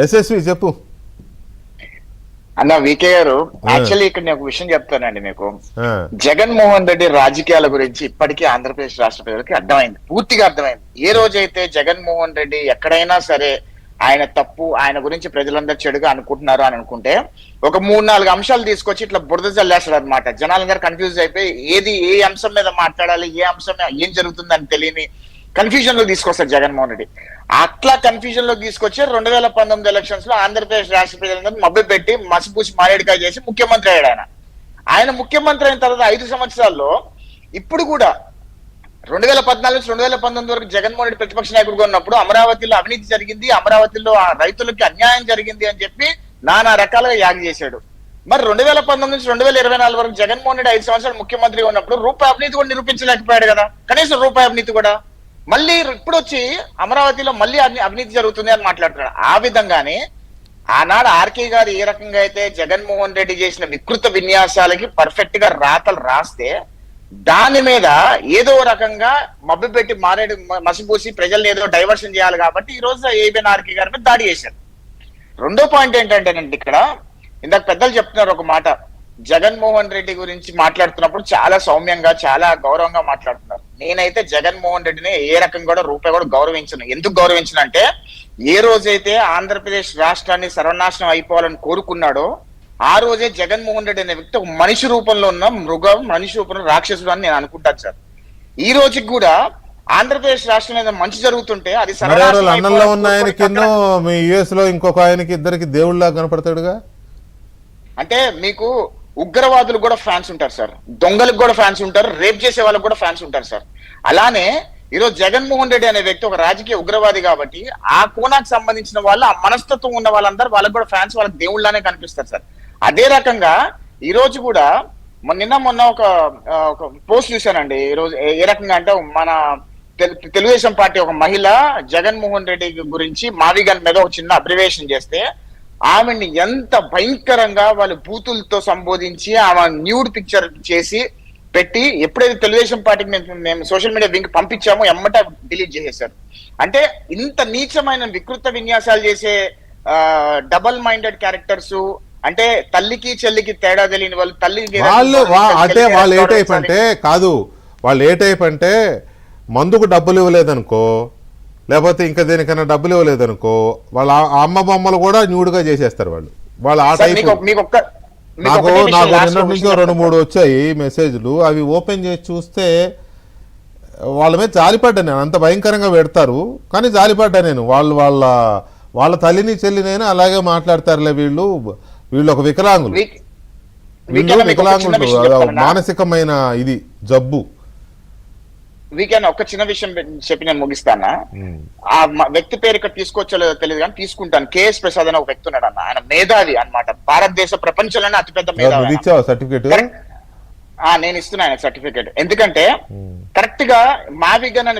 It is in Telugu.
ఎస్ఎస్వి చెప్పు అన్న వికే గారు. యాక్చువల్లీ ఇక్కడ నేను ఒక విషయం చెప్తానండి మీకు. జగన్మోహన్ రెడ్డి రాజకీయాల గురించి ఇప్పటికీ ఆంధ్రప్రదేశ్ రాష్ట్ర ప్రజలకి అర్థమైంది, పూర్తిగా అర్థమైంది. ఏ రోజైతే జగన్మోహన్ రెడ్డి ఎక్కడైనా సరే ఆయన తప్పు, ఆయన గురించి ప్రజలందరూ చెడుగా అనుకుంటున్నారు అని అనుకుంటే ఒక 3-4 అంశాలు తీసుకొచ్చి ఇట్లా బురద జల్లేస్తాడు అనమాట. జనాలందరూ కన్ఫ్యూజ్ అయిపోయి ఏ అంశం మీద మాట్లాడాలి, ఏ అంశం ఏం జరుగుతుందని తెలియని కన్ఫ్యూజన్ లో తీసుకొస్తారు జగన్మోహన్ రెడ్డి. అట్లా కన్ఫ్యూజన్ లో తీసుకొచ్చి 2019 ఎలక్షన్స్ లో ఆంధ్రప్రదేశ్ రాష్ట్ర ప్రజలందరూ మభ్య పెట్టి మసిపూసి మారేడుకాయ చేసి ముఖ్యమంత్రి అయ్యాడు. ఆయన ముఖ్యమంత్రి అయిన తర్వాత 5 సంవత్సరాల్లో ఇప్పుడు కూడా 2014 నుంచి 2019 వరకు జగన్మోహన్ రెడ్డి ప్రతిపక్ష నాయకుడిగా ఉన్నప్పుడు అమరావతిలో అవినీతి జరిగింది, అమరావతిలో ఆ రైతులకి అన్యాయం జరిగింది అని చెప్పి నానా రకాలుగా యాగ్ చేశాడు. మరి 2019 నుంచి 2024 వరకు జగన్మోహన్ రెడ్డి 5 సంవత్సరాలు ముఖ్యమంత్రిగా ఉన్నప్పుడు రూపాయి అవినీతి కూడా నిరూపించలేకపోయాడు కదా, కనీసం రూపాయి అవినీతి కూడా. మళ్ళీ ఇప్పుడు వచ్చి అమరావతిలో మళ్ళీ అవినీతి జరుగుతుంది అని మాట్లాడుతున్నాడు. ఆ విధంగానే ఆనాడు ఆర్కే గారు ఏ రకంగా అయితే జగన్మోహన్ రెడ్డి చేసిన వికృత విన్యాసాలకి పర్ఫెక్ట్ గా రాతలు రాస్తే దాని మీద ఏదో రకంగా మబ్బు పెట్టి మసిపూసి ప్రజల్ని ఏదో డైవర్షన్ చేయాలి కాబట్టి ఈ రోజు ఏబిఎన్ ఆర్కే గారి మీద దాడి చేశారు. రెండో పాయింట్ ఏంటంటేనండి, ఇక్కడ ఇందాక పెద్దలు చెప్తున్నారు ఒక మాట, జగన్మోహన్ రెడ్డి గురించి మాట్లాడుతున్నప్పుడు చాలా సౌమ్యంగా చాలా గౌరవంగా మాట్లాడుతున్నారు. నేనైతే జగన్మోహన్ రెడ్డిని ఏ రకంగా కూడా రూపాయి కూడా గౌరవించను. ఎందుకు గౌరవించనంటే ఏ రోజైతే ఆంధ్రప్రదేశ్ రాష్ట్రాన్ని సర్వనాశనం అయిపోవాలని కోరుకున్నాడో ఆ రోజే జగన్మోహన్ రెడ్డి అనే వ్యక్తి ఒక మనిషి రూపంలో ఉన్న మృగం, మనిషి రూపంలో రాక్షసుడు అని నేను అనుకుంటాను సార్. ఈ రోజుకి కూడా ఆంధ్రప్రదేశ్ రాష్ట్రం మీద మంచి జరుగుతుంటే అది లండన్లో ఉన్న ఆయనకి మీ యుఎస్ లో ఇంకొక ఆయనకి ఇద్దరికి దేవుళ్ళ కనపడతాడుగా. అంటే మీకు ఉగ్రవాదులు కూడా ఫ్యాన్స్ ఉంటారు సార్, దొంగలకు కూడా ఫ్యాన్స్ ఉంటారు, రేప్ చేసే వాళ్ళకి కూడా ఫ్యాన్స్ ఉంటారు సార్. అలానే ఈరోజు జగన్మోహన్ రెడ్డి అనే వ్యక్తి ఒక రాజకీయ ఉగ్రవాది కాబట్టి ఆ కోణానికి సంబంధించిన వాళ్ళు, ఆ మనస్తత్వం ఉన్న వాళ్ళందరూ వాళ్ళకి కూడా ఫ్యాన్స్, వాళ్ళకి దేవుళ్ళనే కనిపిస్తారు సార్. అదే రకంగా ఈ రోజు కూడా మొన్న ఒక పోస్ట్ చూశానండి. ఈ రోజు ఏ రకంగా అంటే మన తెలుగుదేశం పార్టీ ఒక మహిళ జగన్మోహన్ రెడ్డి గురించి మావిగన్ మీద ఒక చిన్న అబ్రివేషన్ చేస్తే ఆమెని ఎంత భయంకరంగా వాళ్ళు బూతులతో సంబోధించి ఆమె న్యూడ్ పిక్చర్ చేసి పెట్టి ఎప్పుడైతే తెలుగుదేశం పార్టీకి మేము సోషల్ మీడియా లింక్ పంపించామో ఎమ్మట డిలీట్ చేసేసారు. అంటే ఇంత నీచమైన వికృత విన్యాసాలు చేసే డబల్ మైండెడ్ క్యారెక్టర్స్, అంటే తల్లికి చెల్లికి తేడా తెలియని వాళ్ళు, వాళ్ళు ఏ టైప్ అంటే కాదు, వాళ్ళు ఏ టైప్ అంటే మందుకు డబ్బులు ఇవ్వలేదనుకో, లేకపోతే ఇంకా దేనికైనా డబ్బులు ఇవ్వలేదనుకో వాళ్ళ అమ్మ బొమ్మలు కూడా న్యూడ్గా చేసేస్తారు వాళ్ళు ఆ టైప్. నాకు నిన్నటి నుంచి 2-3 వచ్చాయి మెసేజ్లు, అవి ఓపెన్ చేసి చూస్తే వాళ్ళ మీద జాలిపడ్డా నేను. అంత భయంకరంగా పెడతారు కానీ జాలిపడ్డా నేను. వాళ్ళ తల్లిని చెల్లినైనా అలాగే మాట్లాడతారులే వీళ్ళు ఒక వికలాంగులు, మానసికమైన ఇది జబ్బు. వీకెండ్ ఒక చిన్న విషయం చెప్పి నేను ముగిస్తానా. ఆ వ్యక్తి పేరు ఇక్కడ తీసుకోవచ్చో తెలియదు కానీ తీసుకుంటాను. కేఎస్ ప్రసాద్ అనే ఒక వ్యక్తి ఉన్నాడు అన్న, ఆయన మేధావి అన్నమాట, భారతదేశ ప్రపంచంలోనే అతిపెద్ద మేధావి. సర్టిఫికేట్ నేను ఇస్తున్నా ఆయన సర్టిఫికేట్. ఎందుకంటే కరెక్ట్ గా మావిగన్ అనే